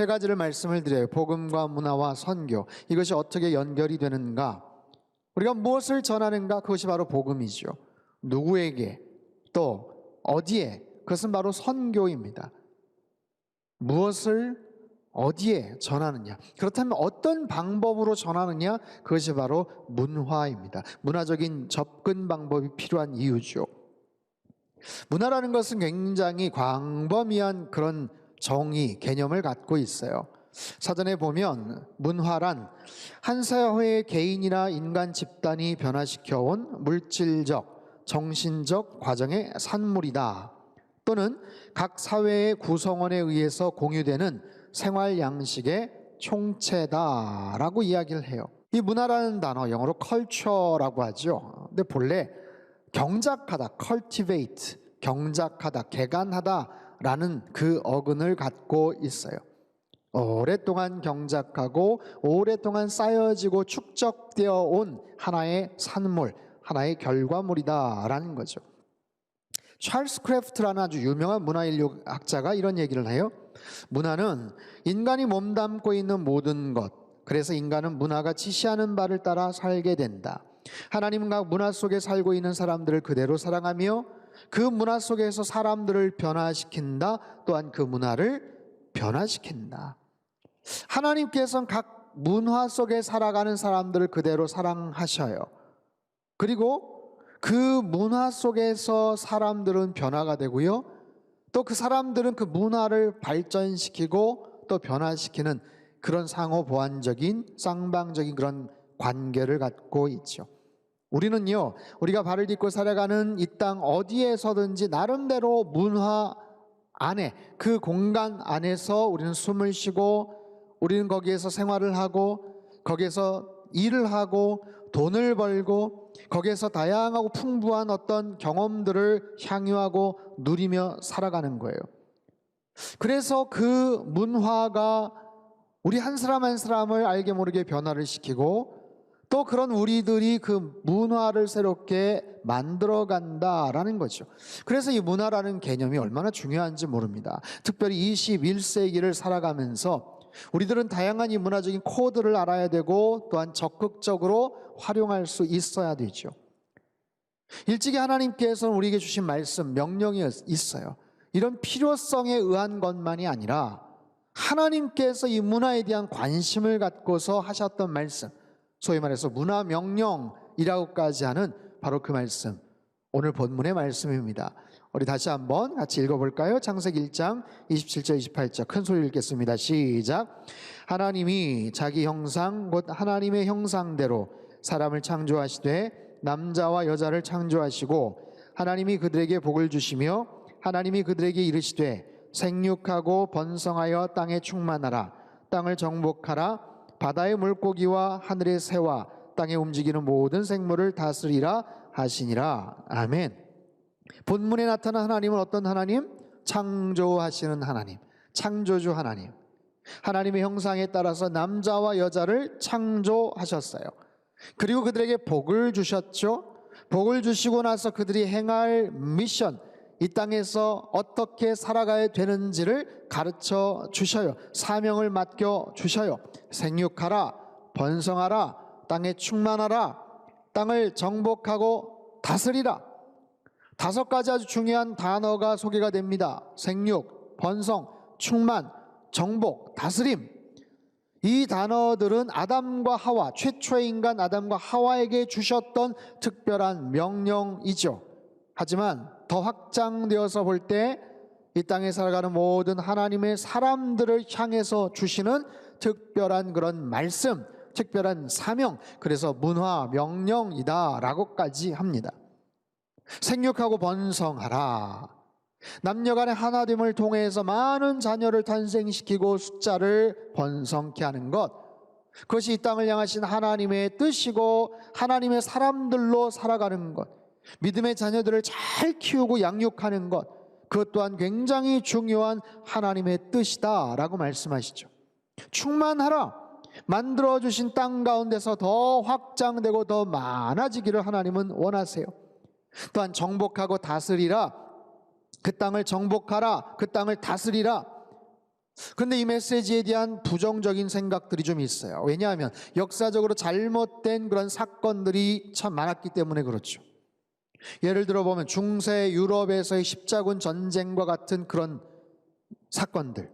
세 가지를 말씀을 드려요. 복음과 문화와 선교. 이것이 어떻게 연결이 되는가? 우리가 무엇을 전하는가? 그것이 바로 복음이죠. 누구에게, 또 어디에? 그것은 바로 선교입니다. 무엇을 어디에 전하느냐? 그렇다면 어떤 방법으로 전하느냐? 그것이 바로 문화입니다. 문화적인 접근 방법이 필요한 이유죠. 문화라는 것은 굉장히 광범위한 그런 정의, 개념을 갖고 있어요. 사전에 보면 문화란 한 사회의 개인이나 인간 집단이 변화시켜온 물질적, 정신적 과정의 산물이다. 또는 각 사회의 구성원에 의해서 공유되는 생활 양식의 총체다라고 이야기를 해요. 이 문화라는 단어 영어로 culture라고 하죠. 근데 본래 경작하다, cultivate, 경작하다, 개간하다라는 그 어근을 갖고 있어요. 오랫동안 경작하고 오랫동안 쌓여지고 축적되어 온 하나의 산물, 하나의 결과물이다라는 거죠. 찰스 크래프트라는 아주 유명한 문화인류학자가 이런 얘기를 해요. 문화는 인간이 몸담고 있는 모든 것, 그래서 인간은 문화가 지시하는 바를 따라 살게 된다. 하나님과 문화 속에 살고 있는 사람들을 그대로 사랑하며 그 문화 속에서 사람들을 변화시킨다. 또한 그 문화를 변화시킨다. 하나님께서는 각 문화 속에 살아가는 사람들을 그대로 사랑하셔요. 그리고 그 문화 속에서 사람들은 변화가 되고요. 또 그 사람들은 그 문화를 발전시키고 또 변화시키는 그런 상호 보완적인 쌍방적인 그런 관계를 갖고 있죠. 우리는요, 우리가 발을 딛고 살아가는 이 땅 어디에서든지 나름대로 문화 안에, 그 공간 안에서 우리는 숨을 쉬고 우리는 거기에서 생활을 하고 거기에서 일을 하고 돈을 벌고 거기에서 다양하고 풍부한 어떤 경험들을 향유하고 누리며 살아가는 거예요. 그래서 그 문화가 우리 한 사람 한 사람을 알게 모르게 변화를 시키고 또 그런 우리들이 그 문화를 새롭게 만들어 간다라는 거죠. 그래서 이 문화라는 개념이 얼마나 중요한지 모릅니다. 특별히 21세기를 살아가면서 우리들은 다양한 이 문화적인 코드를 알아야 되고 또한 적극적으로 활용할 수 있어야 되죠. 일찍이 하나님께서는 우리에게 주신 말씀, 명령이 있어요. 이런 필요성에 의한 것만이 아니라 하나님께서 이 문화에 대한 관심을 갖고서 하셨던 말씀, 소위 말해서 문화 명령이라고까지 하는 바로 그 말씀, 오늘 본문의 말씀입니다. 우리 다시 한번 같이 읽어볼까요? 창세기 1장 27절 28절 큰 소리로 읽겠습니다. 시작. 하나님이 자기 형상 곧 하나님의 형상대로 사람을 창조하시되 남자와 여자를 창조하시고 하나님이 그들에게 복을 주시며 하나님이 그들에게 이르시되 생육하고 번성하여 땅에 충만하라. 땅을 정복하라. 바다의 물고기와 하늘의 새와 땅에 움직이는 모든 생물을 다스리라 하시니라. 아멘. 본문에 나타난 하나님은 어떤 하나님? 창조하시는 하나님, 창조주 하나님. 하나님의 형상에 따라서 남자와 여자를 창조하셨어요. 그리고 그들에게 복을 주셨죠. 복을 주시고 나서 그들이 행할 미션, 이 땅에서 어떻게 살아가야 되는지를 가르쳐 주셔요. 사명을 맡겨 주셔요. 생육하라, 번성하라, 땅에 충만하라, 땅을 정복하고 다스리라. 5가지 아주 중요한 단어가 소개가 됩니다. 생육, 번성, 충만, 정복, 다스림. 이 단어들은 아담과 하와, 최초의 인간 아담과 하와에게 주셨던 특별한 명령이죠. 하지만 더 확장되어서 볼 때 이 땅에 살아가는 모든 하나님의 사람들을 향해서 주시는 특별한 그런 말씀, 특별한 사명, 그래서 문화 명령이다라고까지 합니다. 생육하고 번성하라. 남녀간의 하나됨을 통해서 많은 자녀를 탄생시키고 숫자를 번성케 하는 것, 그것이 이 땅을 향하신 하나님의 뜻이고 하나님의 사람들로 살아가는 것, 믿음의 자녀들을 잘 키우고 양육하는 것, 그것 또한 굉장히 중요한 하나님의 뜻이다라고 말씀하시죠. 충만하라. 만들어주신 땅 가운데서 더 확장되고 더 많아지기를 하나님은 원하세요. 또한 정복하고 다스리라. 그 땅을 정복하라. 그 땅을 다스리라. 그런데 이 메시지에 대한 부정적인 생각들이 좀 있어요. 왜냐하면 역사적으로 잘못된 그런 사건들이 참 많았기 때문에 그렇죠. 예를 들어 보면 중세 유럽에서의 십자군 전쟁과 같은 그런 사건들,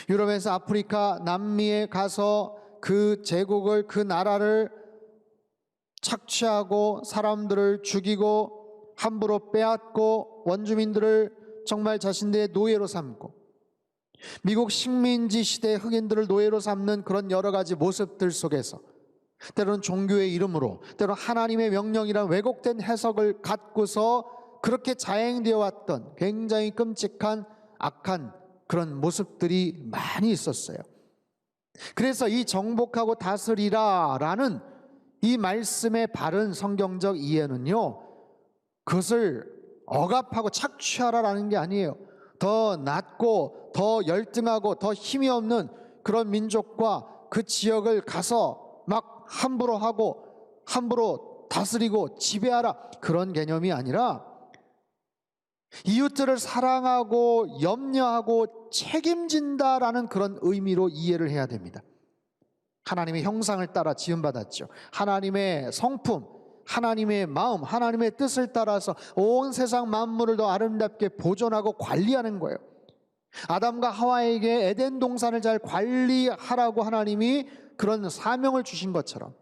유럽에서 아프리카, 남미에 가서 그 제국을, 그 나라를 착취하고 사람들을 죽이고 함부로 빼앗고 원주민들을 정말 자신들의 노예로 삼고, 미국 식민지 시대 흑인들을 노예로 삼는 그런 여러 가지 모습들 속에서 때로는 종교의 이름으로, 때로는 하나님의 명령이란 왜곡된 해석을 갖고서 그렇게 자행되어 왔던 굉장히 끔찍한 악한 그런 모습들이 많이 있었어요. 그래서 이 정복하고 다스리라 라는 이 말씀의 바른 성경적 이해는요, 그것을 억압하고 착취하라라는 게 아니에요. 더 낮고 더 열등하고 더 힘이 없는 그런 민족과 그 지역을 가서 막 함부로 하고 함부로 다스리고 지배하라, 그런 개념이 아니라 이웃들을 사랑하고 염려하고 책임진다라는 그런 의미로 이해를 해야 됩니다. 하나님의 형상을 따라 지음받았죠. 하나님의 성품, 하나님의 마음, 하나님의 뜻을 따라서 온 세상 만물을 더 아름답게 보존하고 관리하는 거예요. 아담과 하와에게 에덴 동산을 잘 관리하라고 하나님이 그런 사명을 주신 것처럼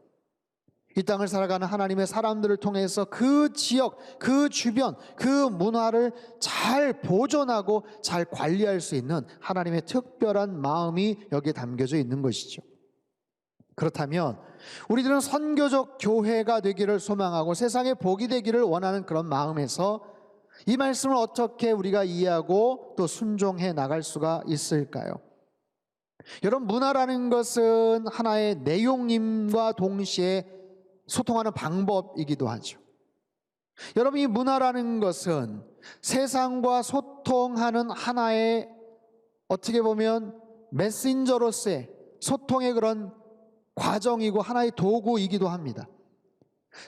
이 땅을 살아가는 하나님의 사람들을 통해서 그 지역, 그 주변, 그 문화를 잘 보존하고 잘 관리할 수 있는 하나님의 특별한 마음이 여기에 담겨져 있는 것이죠. 그렇다면 우리들은 선교적 교회가 되기를 소망하고 세상에 복이 되기를 원하는 그런 마음에서 이 말씀을 어떻게 우리가 이해하고 또 순종해 나갈 수가 있을까요? 여러분, 문화라는 것은 하나의 내용임과 동시에 소통하는 방법이기도 하죠. 여러분, 이 문화라는 것은 세상과 소통하는 하나의, 어떻게 보면 메신저로서의 소통의 그런 과정이고 하나의 도구이기도 합니다.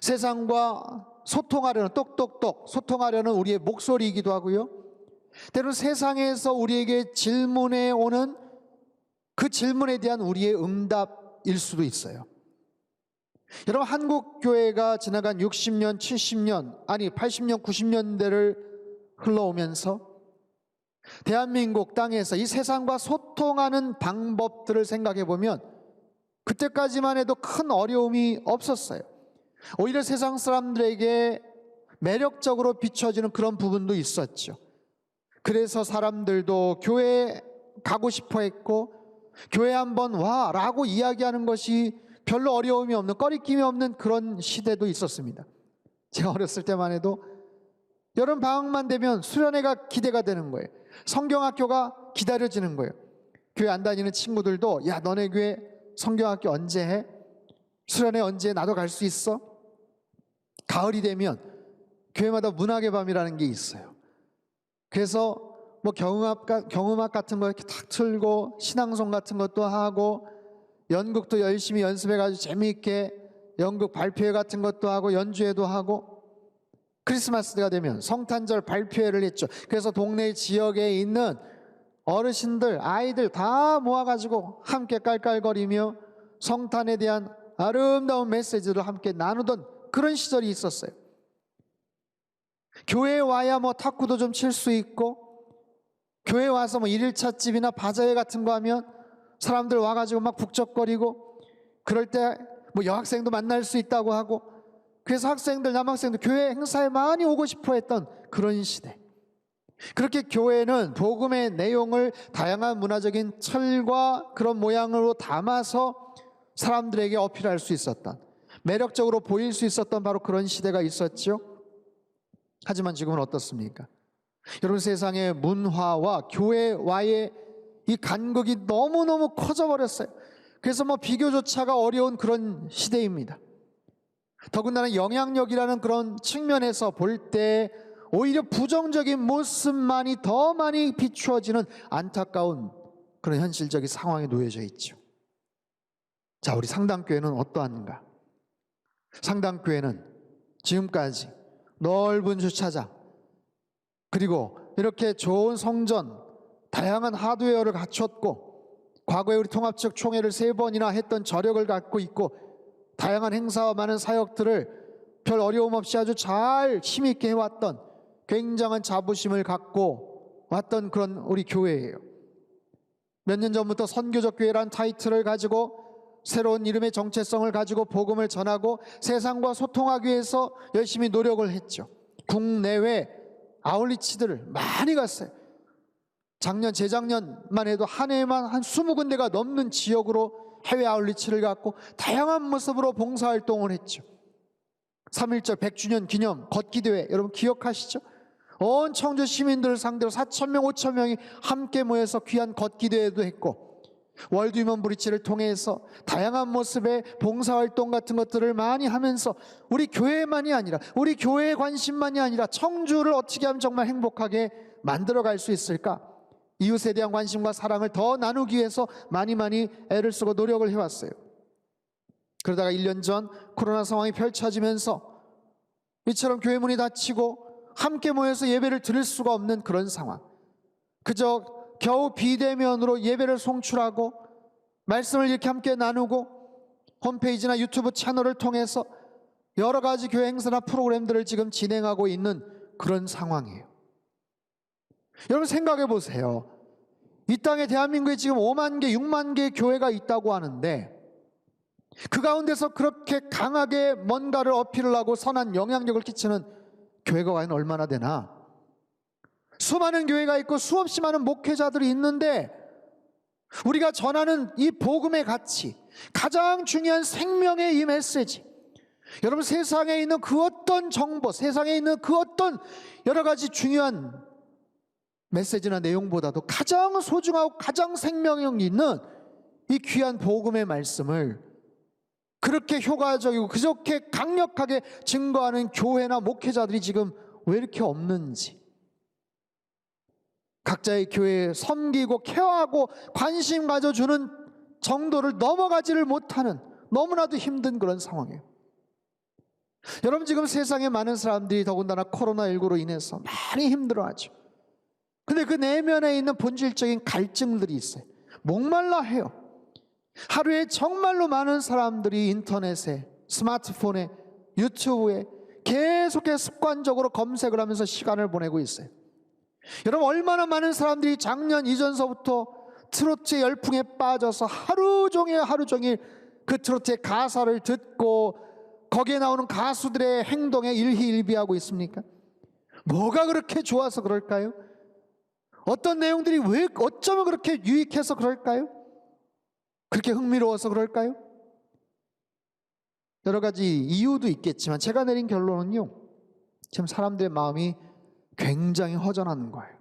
세상과 소통하려는, 똑똑똑 소통하려는 우리의 목소리이기도 하고요, 때로는 세상에서 우리에게 질문해 오는 그 질문에 대한 우리의 응답일 수도 있어요. 여러분, 한국교회가 지나간 60년, 70년, 아니 80년, 90년대를 흘러오면서 대한민국 땅에서 이 세상과 소통하는 방법들을 생각해 보면 그때까지만 해도 큰 어려움이 없었어요. 오히려 세상 사람들에게 매력적으로 비춰지는 그런 부분도 있었죠. 그래서 사람들도 교회에 가고 싶어 했고, 교회 한번 와라고 이야기하는 것이 별로 어려움이 없는, 꺼리낌이 없는 그런 시대도 있었습니다. 제가 어렸을 때만 해도 여름 방학만 되면 수련회가 기대가 되는 거예요. 성경학교가 기다려지는 거예요. 교회 안 다니는 친구들도, 야, 너네 교회 성경학교 언제 해? 수련회 언제 해? 나도 갈 수 있어? 가을이 되면 교회마다 문학의 밤이라는 게 있어요. 그래서 뭐 경음악 같은 거 이렇게 탁 틀고 신앙송 같은 것도 하고 연극도 열심히 연습해가지고 재미있게 연극 발표회 같은 것도 하고 연주회도 하고, 크리스마스가 되면 성탄절 발표회를 했죠. 그래서 동네 지역에 있는 어르신들, 아이들 다 모아가지고 함께 깔깔거리며 성탄에 대한 아름다운 메시지를 함께 나누던 그런 시절이 있었어요. 교회에 와야 뭐 탁구도 좀 칠 수 있고, 교회 와서 뭐 일일찻집이나 바자회 같은 거 하면 사람들 와가지고 막 북적거리고, 그럴 때 뭐 여학생도 만날 수 있다고 하고, 그래서 학생들, 남학생들 교회 행사에 많이 오고 싶어 했던 그런 시대. 그렇게 교회는 복음의 내용을 다양한 문화적인 철과 그런 모양으로 담아서 사람들에게 어필할 수 있었던, 매력적으로 보일 수 있었던 바로 그런 시대가 있었죠. 하지만 지금은 어떻습니까? 여러분, 세상의 문화와 교회와의 이 간극이 너무너무 커져버렸어요. 그래서 뭐 비교조차가 어려운 그런 시대입니다. 더군다나 영향력이라는 그런 측면에서 볼 때 오히려 부정적인 모습만이 더 많이 비추어지는 안타까운 그런 현실적인 상황에 놓여져 있죠. 자, 우리 상당교회는 어떠한가? 상당교회는 지금까지 넓은 주차장, 그리고 이렇게 좋은 성전, 다양한 하드웨어를 갖췄고, 과거에 우리 통합적 총회를 3번이나 했던 저력을 갖고 있고, 다양한 행사와 많은 사역들을 별 어려움 없이 아주 잘 힘있게 해왔던 굉장한 자부심을 갖고 왔던 그런 우리 교회예요. 몇 년 전부터 선교적 교회란 타이틀을 가지고 새로운 이름의 정체성을 가지고 복음을 전하고 세상과 소통하기 위해서 열심히 노력을 했죠. 국내외 아울리치들을 많이 갔어요. 작년, 재작년만 해도 한 해에만 한 20군데가 넘는 지역으로 해외 아울리치를 갖고 다양한 모습으로 봉사활동을 했죠. 3.1절 100주년 기념 걷기대회 여러분 기억하시죠? 온 청주 시민들을 상대로 4,000명, 5,000명이 함께 모여서 귀한 걷기대회도 했고, 월드 휴먼 브리치를 통해서 다양한 모습의 봉사활동 같은 것들을 많이 하면서 우리 교회만이 아니라, 우리 교회의 관심만이 아니라 청주를 어떻게 하면 정말 행복하게 만들어갈 수 있을까, 이웃에 대한 관심과 사랑을 더 나누기 위해서 많이 애를 쓰고 노력을 해왔어요. 그러다가 1년 전 코로나 상황이 펼쳐지면서 이처럼 교회 문이 닫히고 함께 모여서 예배를 드릴 수가 없는 그런 상황, 그저 겨우 비대면으로 예배를 송출하고 말씀을 이렇게 함께 나누고 홈페이지나 유튜브 채널을 통해서 여러 가지 교회 행사나 프로그램들을 지금 진행하고 있는 그런 상황이에요. 여러분 생각해 보세요. 이 땅에 대한민국에 지금 5만 개, 6만 개의 교회가 있다고 하는데, 그 가운데서 그렇게 강하게 뭔가를 어필을 하고 선한 영향력을 끼치는 교회가 과연 얼마나 되나? 수많은 교회가 있고 수없이 많은 목회자들이 있는데, 우리가 전하는 이 복음의 가치, 가장 중요한 생명의 이 메시지, 여러분 세상에 있는 그 어떤 정보, 세상에 있는 그 어떤 여러 가지 중요한 메시지나 내용보다도 가장 소중하고 가장 생명력 있는 이 귀한 복음의 말씀을 그렇게 효과적이고 그렇게 강력하게 증거하는 교회나 목회자들이 지금 왜 이렇게 없는지, 각자의 교회에 섬기고 케어하고 관심 가져주는 정도를 넘어가지를 못하는 너무나도 힘든 그런 상황이에요. 여러분 지금 세상에 많은 사람들이 더군다나 코로나19로 인해서 많이 힘들어하죠. 근데 그 내면에 있는 본질적인 갈증들이 있어요. 목말라 해요. 하루에 정말로 많은 사람들이 인터넷에, 스마트폰에, 유튜브에 계속해서 습관적으로 검색을 하면서 시간을 보내고 있어요. 여러분 얼마나 많은 사람들이 작년 이전서부터 트로트의 열풍에 빠져서 하루 종일 그 트로트의 가사를 듣고 거기에 나오는 가수들의 행동에 일희일비하고 있습니까? 뭐가 그렇게 좋아서 그럴까요? 어떤 내용들이 왜 어쩌면 그렇게 유익해서 그럴까요? 그렇게 흥미로워서 그럴까요? 여러 가지 이유도 있겠지만 제가 내린 결론은요, 지금 사람들의 마음이 굉장히 허전한 거예요.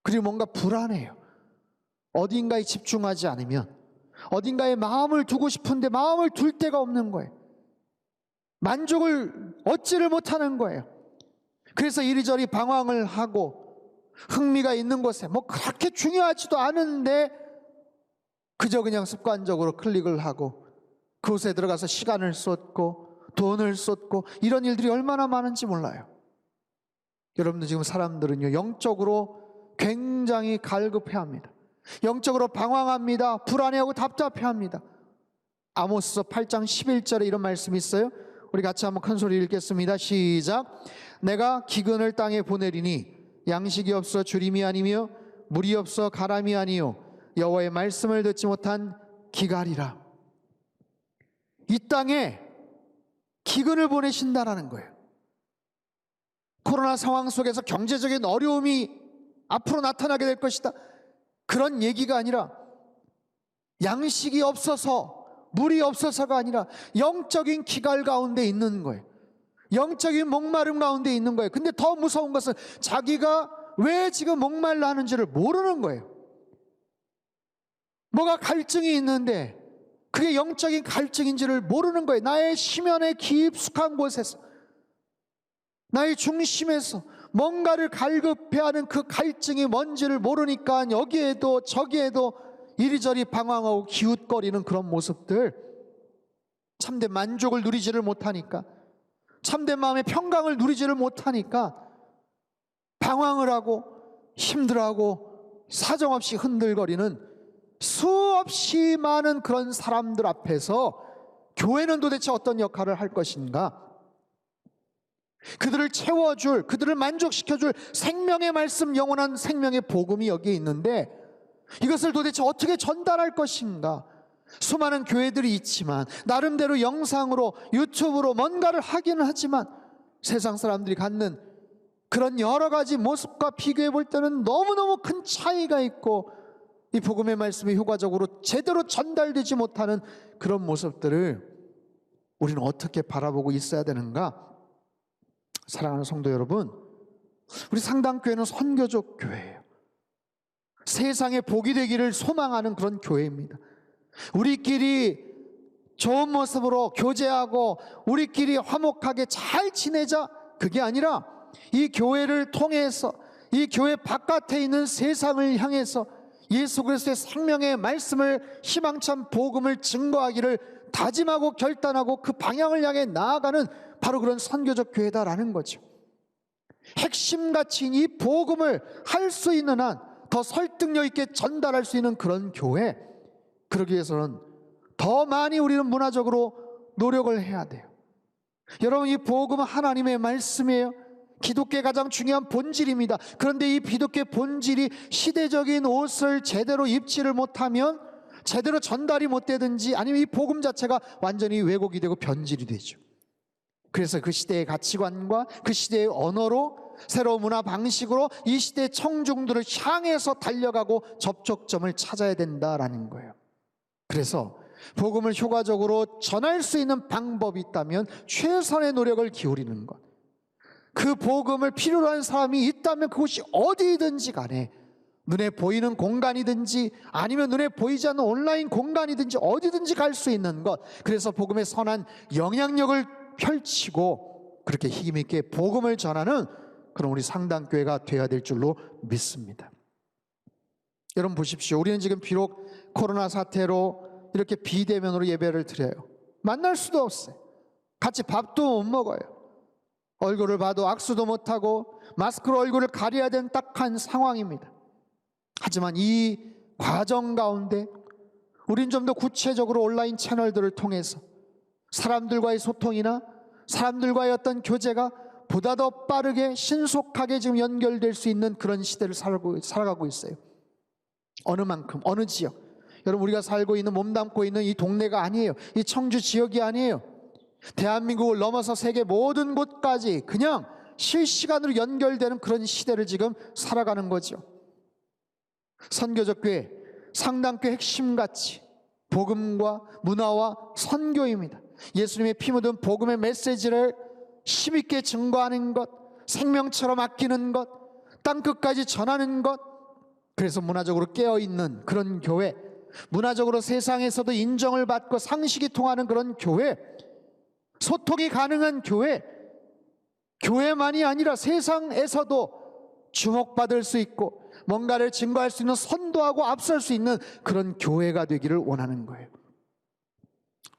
그리고 뭔가 불안해요. 어딘가에 집중하지 않으면, 어딘가에 마음을 두고 싶은데 마음을 둘 데가 없는 거예요. 만족을 얻지를 못하는 거예요. 그래서 이리저리 방황을 하고 흥미가 있는 곳에 뭐 그렇게 중요하지도 않은데 그저 그냥 습관적으로 클릭을 하고 그곳에 들어가서 시간을 쏟고 돈을 쏟고 이런 일들이 얼마나 많은지 몰라요. 여러분들 지금 사람들은요 영적으로 굉장히 갈급해합니다. 영적으로 방황합니다. 불안해하고 답답해합니다. 아모스서 8장 11절에 이런 말씀이 있어요. 우리 같이 한번 큰 소리 읽겠습니다. 시작. 내가 기근을 땅에 보내리니 양식이 없어 주림이 아니며 물이 없어 가람이 아니요 여호와의 말씀을 듣지 못한 기갈이라. 이 땅에 기근을 보내신다라는 거예요. 코로나 상황 속에서 경제적인 어려움이 앞으로 나타나게 될 것이다, 그런 얘기가 아니라 양식이 없어서 물이 없어서가 아니라 영적인 기갈 가운데 있는 거예요. 영적인 목마름 가운데 있는 거예요. 근데 더 무서운 것은 자기가 왜 지금 목말라 하는지를 모르는 거예요. 뭐가 갈증이 있는데 그게 영적인 갈증인지를 모르는 거예요. 나의 심연의 깊숙한 곳에서, 나의 중심에서 뭔가를 갈급해하는 그 갈증이 뭔지를 모르니까 여기에도 저기에도 이리저리 방황하고 기웃거리는 그런 모습들, 참된 만족을 누리지를 못하니까, 참된 마음의 평강을 누리지를 못하니까 방황을 하고 힘들어하고 사정없이 흔들거리는 수없이 많은 그런 사람들 앞에서 교회는 도대체 어떤 역할을 할 것인가? 그들을 채워줄, 그들을 만족시켜줄 생명의 말씀, 영원한 생명의 복음이 여기에 있는데 이것을 도대체 어떻게 전달할 것인가? 수많은 교회들이 있지만 나름대로 영상으로, 유튜브로 뭔가를 하기는 하지만 세상 사람들이 갖는 그런 여러 가지 모습과 비교해 볼 때는 너무너무 큰 차이가 있고, 이 복음의 말씀이 효과적으로 제대로 전달되지 못하는 그런 모습들을 우리는 어떻게 바라보고 있어야 되는가? 사랑하는 성도 여러분, 우리 상당교회는 선교적 교회예요. 세상에 복이 되기를 소망하는 그런 교회입니다. 우리끼리 좋은 모습으로 교제하고 우리끼리 화목하게 잘 지내자, 그게 아니라 이 교회를 통해서 이 교회 바깥에 있는 세상을 향해서 예수 그리스도의 생명의 말씀을, 희망찬 복음을 증거하기를 다짐하고 결단하고 그 방향을 향해 나아가는 바로 그런 선교적 교회다라는 거죠. 핵심 가치인 이 복음을 할 수 있는 한 더 설득력 있게 전달할 수 있는 그런 교회, 그러기 위해서는 더 많이 우리는 문화적으로 노력을 해야 돼요. 여러분, 이 복음은 하나님의 말씀이에요. 기독교의 가장 중요한 본질입니다. 그런데 이 기독교의 본질이 시대적인 옷을 제대로 입지를 못하면, 제대로 전달이 못 되든지, 아니면 이 복음 자체가 완전히 왜곡이 되고 변질이 되죠. 그래서 그 시대의 가치관과 그 시대의 언어로, 새로운 문화 방식으로 이 시대의 청중들을 향해서 달려가고 접촉점을 찾아야 된다라는 거예요. 그래서 복음을 효과적으로 전할 수 있는 방법이 있다면 최선의 노력을 기울이는 것, 그 복음을 필요로 하는 사람이 있다면 그곳이 어디든지 간에, 눈에 보이는 공간이든지 아니면 눈에 보이지 않는 온라인 공간이든지 어디든지 갈 수 있는 것, 그래서 복음의 선한 영향력을 펼치고 그렇게 힘있게 복음을 전하는 그런 우리 상당교회가 되어야 될 줄로 믿습니다. 여러분 보십시오. 우리는 지금 비록 코로나 사태로 이렇게 비대면으로 예배를 드려요. 만날 수도 없어요. 같이 밥도 못 먹어요. 얼굴을 봐도 악수도 못하고 마스크로 얼굴을 가려야 되는 딱한 상황입니다. 하지만 이 과정 가운데 우린 좀 더 구체적으로 온라인 채널들을 통해서 사람들과의 소통이나 사람들과의 어떤 교제가 보다 더 빠르게 신속하게 지금 연결될 수 있는 그런 시대를 살아가고 있어요. 어느 만큼, 어느 지역, 여러분 우리가 살고 있는, 몸담고 있는 이 동네가 아니에요. 이 청주 지역이 아니에요. 대한민국을 넘어서 세계 모든 곳까지 그냥 실시간으로 연결되는 그런 시대를 지금 살아가는 거죠. 선교적 교회, 상당교회 핵심 가치, 복음과 문화와 선교입니다. 예수님의 피 묻은 복음의 메시지를 힘있게 증거하는 것, 생명처럼 아끼는 것, 땅끝까지 전하는 것, 그래서 문화적으로 깨어있는 그런 교회, 문화적으로 세상에서도 인정을 받고 상식이 통하는 그런 교회, 소통이 가능한 교회, 교회만이 아니라 세상에서도 주목받을 수 있고 뭔가를 증거할 수 있는, 선도하고 앞설 수 있는 그런 교회가 되기를 원하는 거예요.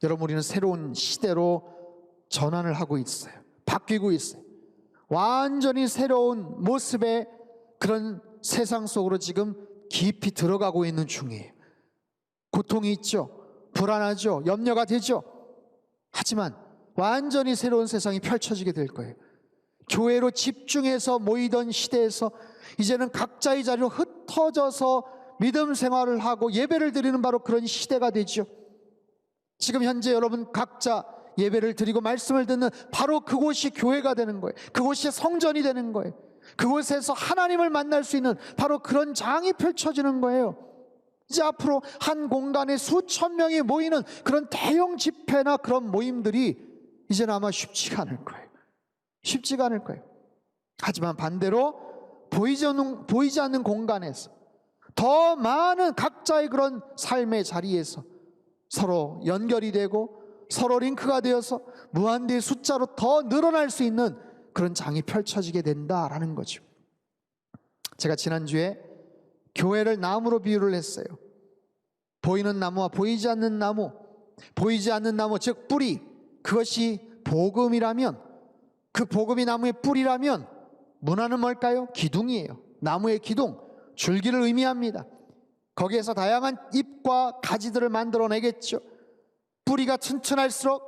여러분, 우리는 새로운 시대로 전환을 하고 있어요. 바뀌고 있어요. 완전히 새로운 모습의 그런 세상 속으로 지금 깊이 들어가고 있는 중이에요. 고통이 있죠. 불안하죠. 염려가 되죠. 하지만 완전히 새로운 세상이 펼쳐지게 될 거예요. 교회로 집중해서 모이던 시대에서 이제는 각자의 자리로 흩어져서 믿음 생활을 하고 예배를 드리는 바로 그런 시대가 되죠. 지금 현재 여러분 각자 예배를 드리고 말씀을 듣는 바로 그곳이 교회가 되는 거예요. 그곳이 성전이 되는 거예요. 그곳에서 하나님을 만날 수 있는 바로 그런 장이 펼쳐지는 거예요. 이제 앞으로 한 공간에 수천 명이 모이는 그런 대형 집회나 그런 모임들이 이제는 아마 쉽지가 않을 거예요. 쉽지가 않을 거예요. 하지만 반대로 보이지 않는 공간에서 더 많은 각자의 그런 삶의 자리에서 서로 연결이 되고 서로 링크가 되어서 무한대의 숫자로 더 늘어날 수 있는 그런 장이 펼쳐지게 된다라는 거죠. 제가 지난주에 교회를 나무로 비유를 했어요. 보이는 나무와 보이지 않는 나무, 보이지 않는 나무 즉 뿌리, 그것이 복음이라면, 그 복음이 나무의 뿌리라면 문화는 뭘까요? 기둥이에요. 나무의 기둥, 줄기를 의미합니다. 거기에서 다양한 잎과 가지들을 만들어내겠죠. 뿌리가 튼튼할수록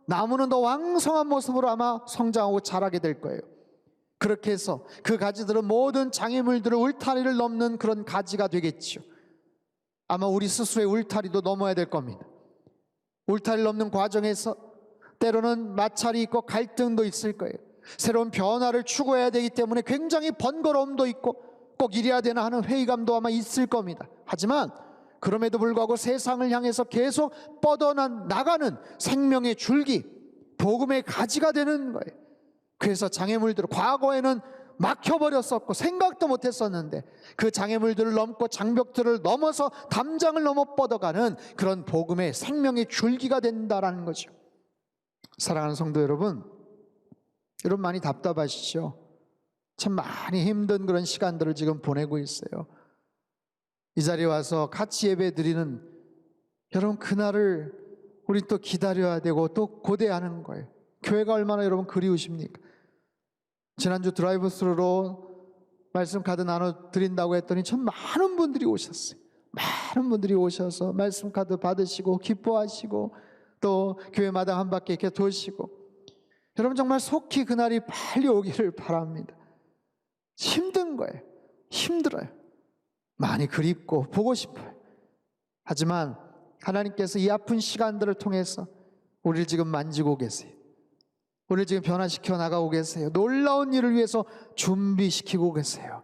나무는 더 왕성한 모습으로 아마 성장하고 자라게 될 거예요. 그렇게 해서 그 가지들은 모든 장애물들을 울타리를 넘는 그런 가지가 되겠죠. 아마 우리 스스로의 울타리도 넘어야 될 겁니다. 울타리를 넘는 과정에서 때로는 마찰이 있고 갈등도 있을 거예요. 새로운 변화를 추구해야 되기 때문에 굉장히 번거로움도 있고 꼭 이래야 되나 하는 회의감도 아마 있을 겁니다. 하지만 그럼에도 불구하고 세상을 향해서 계속 뻗어나가는 생명의 줄기, 복음의 가지가 되는 거예요. 그래서 장애물들, 과거에는 막혀버렸었고 생각도 못했었는데 그 장애물들을 넘고 장벽들을 넘어서 담장을 넘어 뻗어가는 그런 복음의 생명의 줄기가 된다라는 거죠. 사랑하는 성도 여러분, 여러분 많이 답답하시죠? 참 많이 힘든 그런 시간들을 지금 보내고 있어요. 이 자리에 와서 같이 예배 드리는 여러분, 그날을 우리 또 기다려야 되고 또 고대하는 거예요. 교회가 얼마나 여러분 그리우십니까? 지난주 드라이브 스루로 말씀 카드 나눠드린다고 했더니 참 많은 분들이 오셨어요. 많은 분들이 오셔서 말씀 카드 받으시고 기뻐하시고 또 교회 마당 한 바퀴 이렇게 도시고, 여러분 정말 속히 그날이 빨리 오기를 바랍니다. 힘든 거예요. 힘들어요. 많이 그립고 보고 싶어요. 하지만 하나님께서 이 아픈 시간들을 통해서 우리를 지금 만지고 계세요. 우리를 지금 변화시켜 나가고 계세요. 놀라운 일을 위해서 준비시키고 계세요.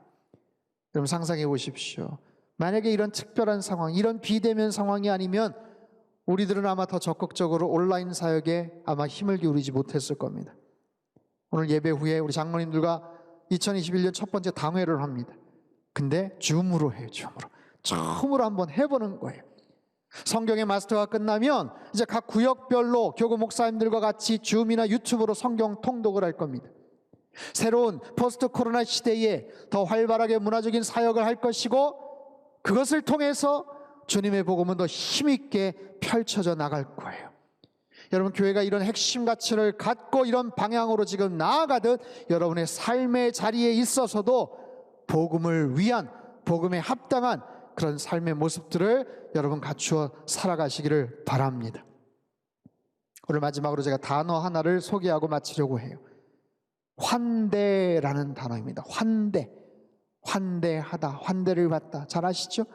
여러분 상상해 보십시오. 만약에 이런 특별한 상황, 이런 비대면 상황이 아니면 우리들은 아마 더 적극적으로 온라인 사역에 아마 힘을 기울이지 못했을 겁니다. 오늘 예배 후에 우리 장로님들과 2021년 첫 번째 당회를 합니다. 근데 줌으로 해요. 줌으로. 처음으로 한번 해보는 거예요. 성경의 마스터가 끝나면 이제 각 구역별로 교구 목사님들과 같이 줌이나 유튜브로 성경 통독을 할 겁니다. 새로운 포스트 코로나 시대에 더 활발하게 문화적인 사역을 할 것이고, 그것을 통해서 주님의 복음은 더 힘있게 펼쳐져 나갈 거예요. 여러분, 교회가 이런 핵심 가치를 갖고 이런 방향으로 지금 나아가듯 여러분의 삶의 자리에 있어서도 복음을 위한, 복음에 합당한 그런 삶의 모습들을 여러분 갖추어 살아가시기를 바랍니다. 오늘 마지막으로 제가 단어 하나를 소개하고 마치려고 해요. 환대라는 단어입니다. 환대. 환대하다, 환대를 받다. 잘 아시죠?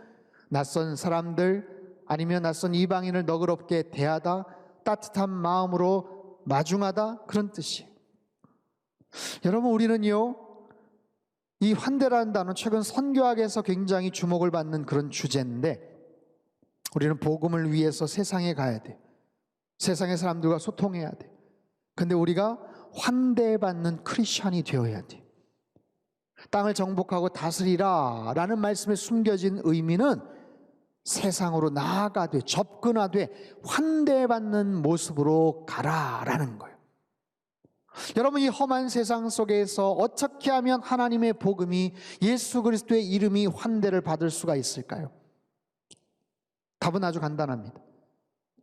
낯선 사람들 아니면 낯선 이방인을 너그럽게 대하다, 따뜻한 마음으로 마중하다, 그런 뜻이에요. 여러분, 우리는요, 이 환대라는 단어 최근 선교학에서 굉장히 주목을 받는 그런 주제인데, 우리는 복음을 위해서 세상에 가야 돼. 세상의 사람들과 소통해야 돼. 근데 우리가 환대받는 크리스찬이 되어야 돼. 땅을 정복하고 다스리라 라는 말씀에 숨겨진 의미는 세상으로 나아가되 접근하되 환대받는 모습으로 가라라는 거예요. 여러분, 이 험한 세상 속에서 어떻게 하면 하나님의 복음이, 예수 그리스도의 이름이 환대를 받을 수가 있을까요? 답은 아주 간단합니다.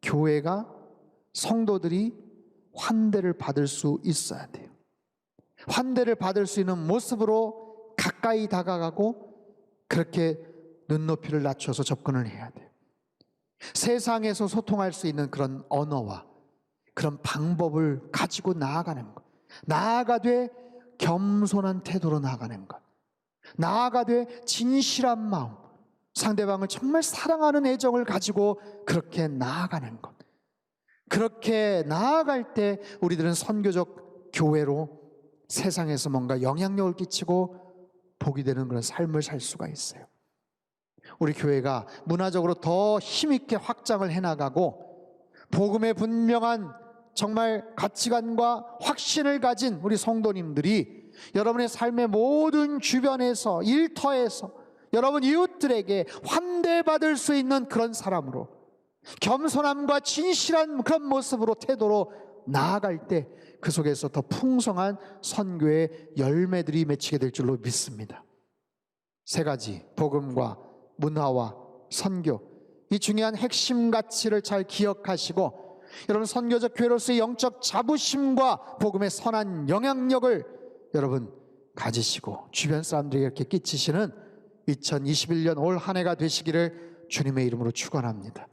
교회가, 성도들이 환대를 받을 수 있어야 돼요. 환대를 받을 수 있는 모습으로 가까이 다가가고 그렇게 눈높이를 낮춰서 접근을 해야 돼요. 세상에서 소통할 수 있는 그런 언어와 그런 방법을 가지고 나아가는 것, 나아가되 겸손한 태도로 나아가는 것, 나아가되 진실한 마음, 상대방을 정말 사랑하는 애정을 가지고 그렇게 나아가는 것. 그렇게 나아갈 때 우리들은 선교적 교회로 세상에서 뭔가 영향력을 끼치고 복이 되는 그런 삶을 살 수가 있어요. 우리 교회가 문화적으로 더 힘있게 확장을 해나가고 복음의 분명한 정말 가치관과 확신을 가진 우리 성도님들이 여러분의 삶의 모든 주변에서, 일터에서 여러분 이웃들에게 환대받을 수 있는 그런 사람으로, 겸손함과 진실한 그런 모습으로, 태도로 나아갈 때 그 속에서 더 풍성한 선교의 열매들이 맺히게 될 줄로 믿습니다. 세 가지, 복음과 문화와 선교, 이 중요한 핵심 가치를 잘 기억하시고 여러분 선교적 교회로서의 영적 자부심과 복음의 선한 영향력을 여러분 가지시고 주변 사람들에게 이렇게 끼치시는 2021년 올 한 해가 되시기를 주님의 이름으로 축원합니다.